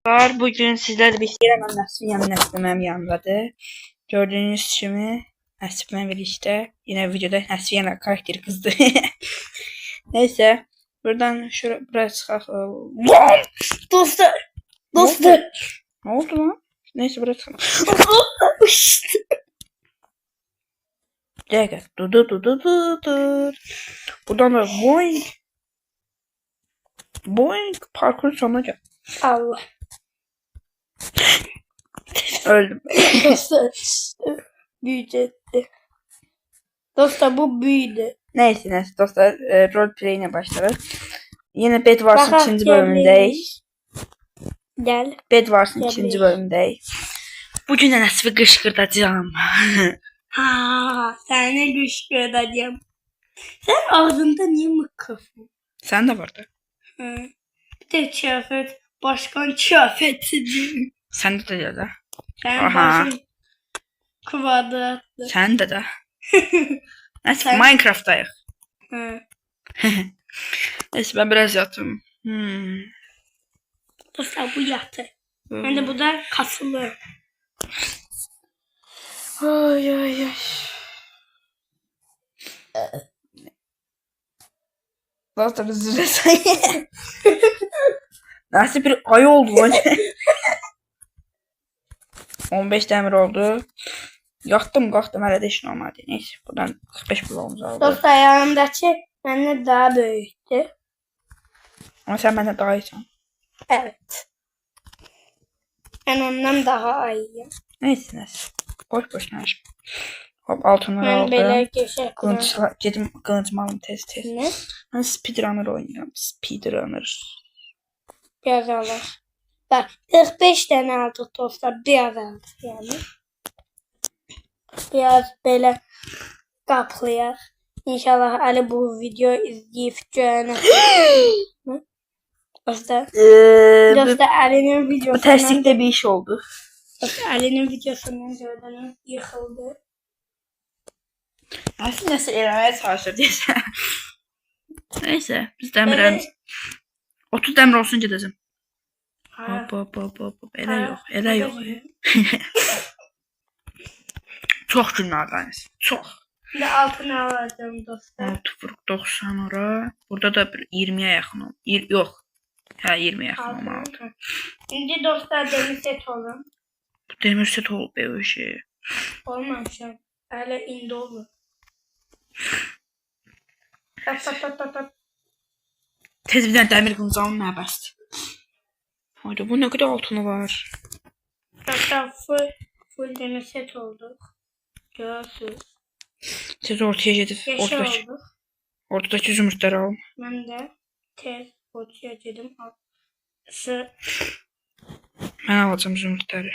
Var bugün sizlerle birlikte Nəsrin mənim yanımdadır. Gördüğünüz kimi Nəsrinlə birlikte yine videoda Nəsrin karakteri kızdı. Neyse buradan buraya çıkalım. Lan! Dostlar! Ne oldu lan? Neyse buraya çıkalım. Gel. Dur. Buradan da boing parkur sonuna gel. Allah. Öldüm. Dostlar büyücetti. Dostlar bu büyüdü. Neyse dostlar roleplay'ine başlarız. Yine Bedwars'ın Bak, ikinci bölümündeyiz. Gel. Bedwars'ın Gel ikinci buraya. bölümündeyiz. Bugün de Nəsri qışqırdacağım. Sana kışkırtacağım. Sen ağzında niye mikrofon? Sen de vardı. Bir de kıyafet. Başkan kıyafetidir. Sen de ya. Sen Aha. başın kvadratlı. Sen de. Neyse Sen- Minecraft'tayıq. Hı. Neyse ben biraz yattım. Dostlar bu yatı. Ben de bu da kasılı. Ay. Dostlar üzülürsen. Nasıl bir ay oldu lan. 15 demir oldu. Yaktım kalktım hala de iş normaldi. Neyse buradan 45 bloğumuz aldı. Dostlar yanımdaki benden daha büyüktü. Ama sen benden daha iyisin. Evet. Ben ondan daha iyiyim. Neyse. Boş konuşma. Hop altınları Ben böyle aldım. geçerim. Gedim kılıncımı aldım tez. Ne? Ben speedrunner oynuyorum. Speedrunner. Biraz alır. Bak 45 tane aldık dostlar. Biraz aldık yani. Biraz böyle kaplayar. İnşallah Ali bu videoyu izleyip görene. Dostlar. Dostlar Ali'nin Bu videosundan. terslikte bir iş oldu. Dostlar Ali'nin videosundan görene yıkıldı. Nasıl elemeye çalışır diyese. Neyse bizden bir Evet. 30 demir olsun dedim. Ha. Hop. Ele Ha. yok. Ele yok. Çok günlerdeyiz. Çok. Şimdi altına alacağım dostlar. 6 vuruq 90 ora. Burada da bir 20'ye yaxın. Yok. Hə 20'ye yaxın olmalı. Şimdi dostlar demir set olun. Bu demir set olub be o şey. Olmamışım. Öyle indi olur. Tat. Tez bir dənə dəmir qılıncı alın nə bəsdir. Hayda bu ne kadar altını var. Dostlar full demir set olduk. Görürsünüz. Tez ortaya gedib Yaşa olduk. ortadakı zümrütləri alın. Ben de tez ortaya geldim. Şu Mən alacağım zümrütləri.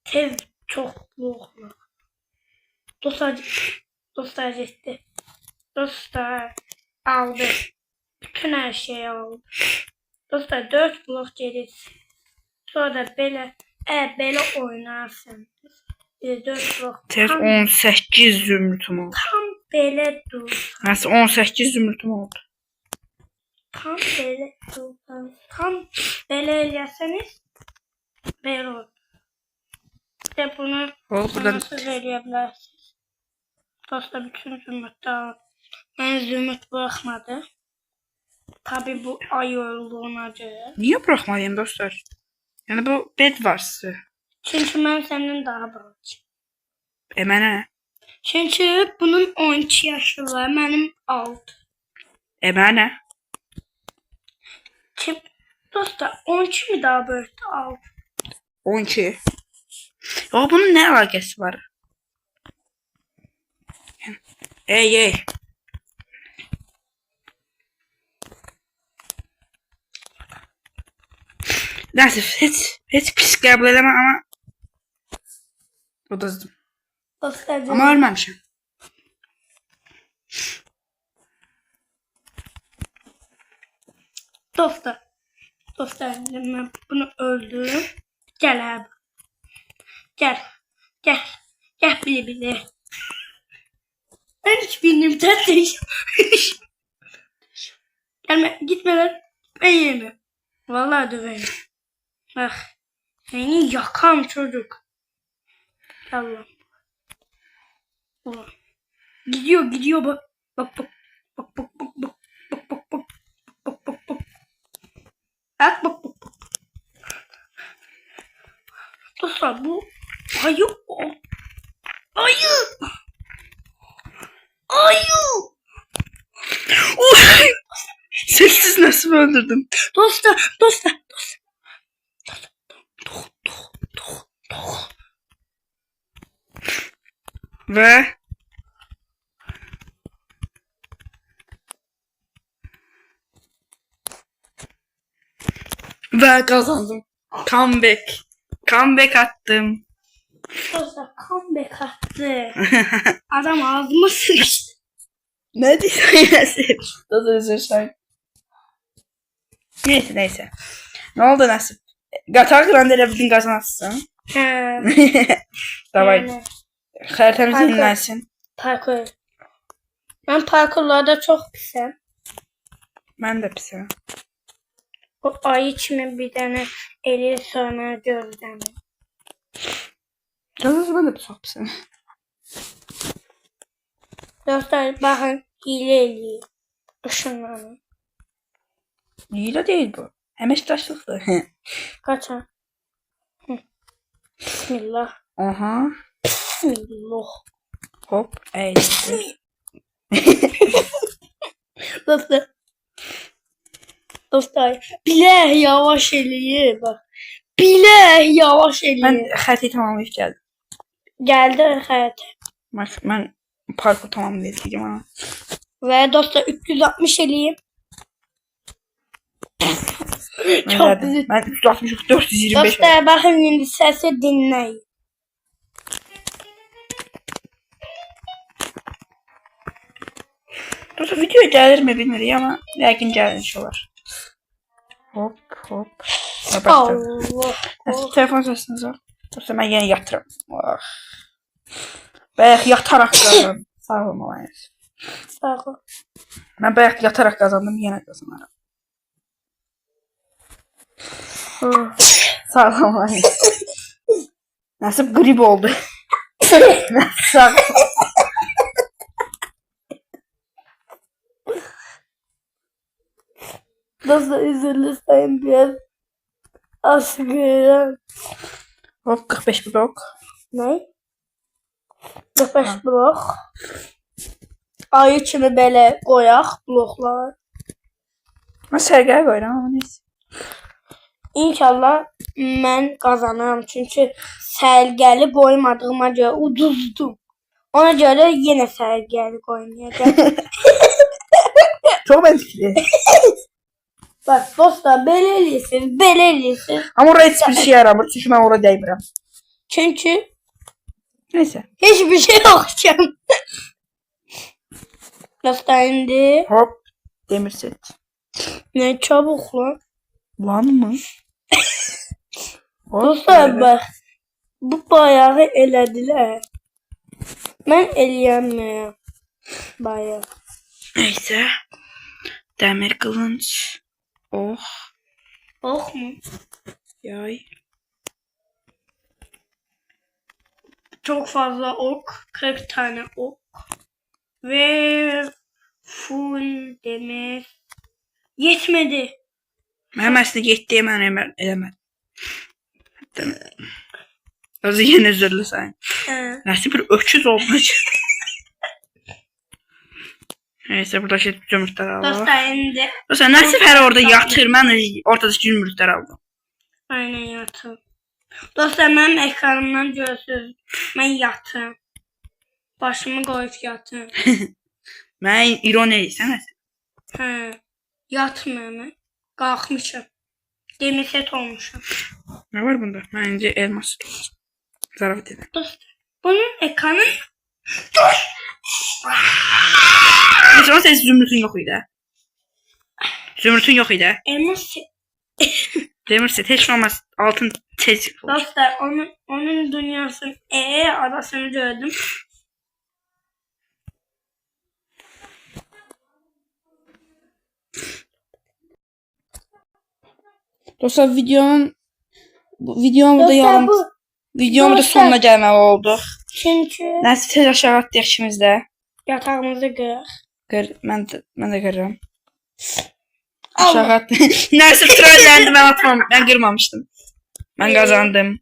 tez çok bloklu. Dostlar gitti. Dostlar aldı. Bütün her şeyi aldı. Dostlar 4 blok geriz. Sonra böyle oynarsın. 4 blok. Tez 18 zümrütüm oldu. Tam böyle dur. Nəsə 18 zümrütüm oldu. Tam böyle dur. Tam böyle eləseniz böyle olur. İşte bunu Hop buradan nasıl söyleyebilirsiniz? Dostlar bütün zümrütler aldı. Ben zümrüt bırakmadı. Tabi bu ay olduğuna göre. niyə buraxmalıyım dostlar? Yəni bu Bedwars'ı. Çünkü ben senden daha balcıyım. Mənə. Çünkü bunun 12 yaşı var, benim 6. Mənə. Dostlar 12 mi daha büyük? 6. 12. Ya bunun ne alakası var? Ey. Neyse hiç pis qəbul eləmə ama uduzdım. Dostlar Ama ölməmişəm. Dostlar ben bunu öldürdüm. Gel abi. Gel bile. Ben hiç bilmiyorum tatlıyım. Gelme gitme lan. Ben yemiyorum. Vallahi döveyim. Bak. Seni yakam çocuk. Allah. Ulan. Gidiyor bak. Bak. Bak. Dostlar bu ayı o. Ayı. Sessiz nasıl öldürdüm? Dostlar. Ve kazandım. Comeback attım. Dostlar comeback attı. Adam ağzıma sıçtı. Ne diyorsun? Nasıl üzülsen? Neyse. Ne oldu Nasip? Qatar Grand'e bütün kazanasın. He. Davay. Yani, Xəritəmiz Parkur. yenilənsin. parkur. Ben parkurlarda çok pisem. Mən də pisəm. O ayı kimi bir tane eli sonra gözlemi. Yazısı mən də çox pisəm. Dostlar bakın hile eləyir. Işınlanın. Hiylə deyil bu. Əməkdaşlıqdır. Kaçın. Bismillah. Aha. Bismillah. Hop. Əyildi. Dostlar bile yavaş eləyir bak. Bile yavaş Mən eləyir. xətti tamamlayıb gəldim. Geldi hayat. Mən parkur tamamlayıb gəldim ama. Ve dostlar 360 eləyim. Çok güzel. Mən 360 425. Dostlar bakın şimdi sesi dinleyin. Dostlar video gəlirmi bilmirik amma yəqin gəlmiş olar. Hop. Ya baxdım. Allah. Nasıl telefon sesiniz var? Dostlar mən yenə yatıram. Oh. Bayaq yataraq qazandım. Sağ olun olayınız. Sağ ol. Mən bayaq yataraq qazandım, yenə qazanaram. Sağ olun olayınız. Nasıl grip oldu? Sağ ol. Dostlar üzülürsen biraz aşkım. Hop 45 blok. Ne? 45 blok. Ayı kimi belə qoyaq bloklar. Mən sərgəyə qoyuram amma neyse. İnşallah mən qazanıram. Çünki sərgəli qoymadığıma görə uduzdum. Ona görə yenə sərgəli qoymayacağam. Çok məntiqli. Bak dostlar belə eləyirsiniz. Amma orada heç bir şey yaramır çünki mən orada dəymirəm. Çünki Neyse. hiçbir şey yoxcan. Dostlar indi. Hop. Demir set. Ne çabuk lan. Lan mı? Hop, Dostlar böyle. bak. Bu bayağı elədilər. Mən eləyəməyəm. Bayağı. Neyse. Demir kılınç. Oh. Oh mu? Yay. Çok fazla ok. 40 tane ok. Ve full demir. Yetmedi. Mənim əslində getdiyə mən eləmədim. Özü yenə üzürlü sən. Nəsə bir öküz olmuş. Neyse buradaki zümrütlər aldım. Dostlar indi. Dostlar Nəsib hər orada yatır. Mən ortadakı zümrütlər aldım. Aynen yatım. Dostlar benim ekranımdan görürsünüz. Ben yatım. Başımı koyup yatım. Mən ironi edirsən Nəsib. He. Yatmıyorum. Kalkmışım. Demir set olmuşum. Nə var bunda? Mən incə elmas zarafat edirəm. Dostlar bunun ekranı Neyse ama sənin zümrütün yox idi. Zümrütün yox idi. elmas set. Demir set heç olmaz. Altın tez olur. Dostlar onun dünyasının arasını gördüm. Dostlar videonun bu videomu da Dostlar yarım. bu Videomu da dostlar- sonuna gelmeli oldu. çünkü Neyse tez aşağı atlayaq ikimizdə. yatağımızı kırıq. Mən də qırıram. Aşağı at. Neyse trolləndim mən atmam. Mən qırmamışdım. Mən qazandım.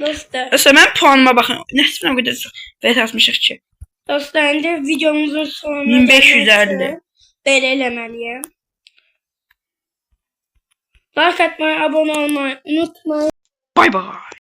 Dostlar, Dostlar mən puanıma baxın. Neyse mən o qədər çox bet atmışıq ki. dostlar indi videomuzun sonuna 1550. gelmek için belə eləməliyəm. Like atmayı, abone olmayı unutmayın. Bay bay.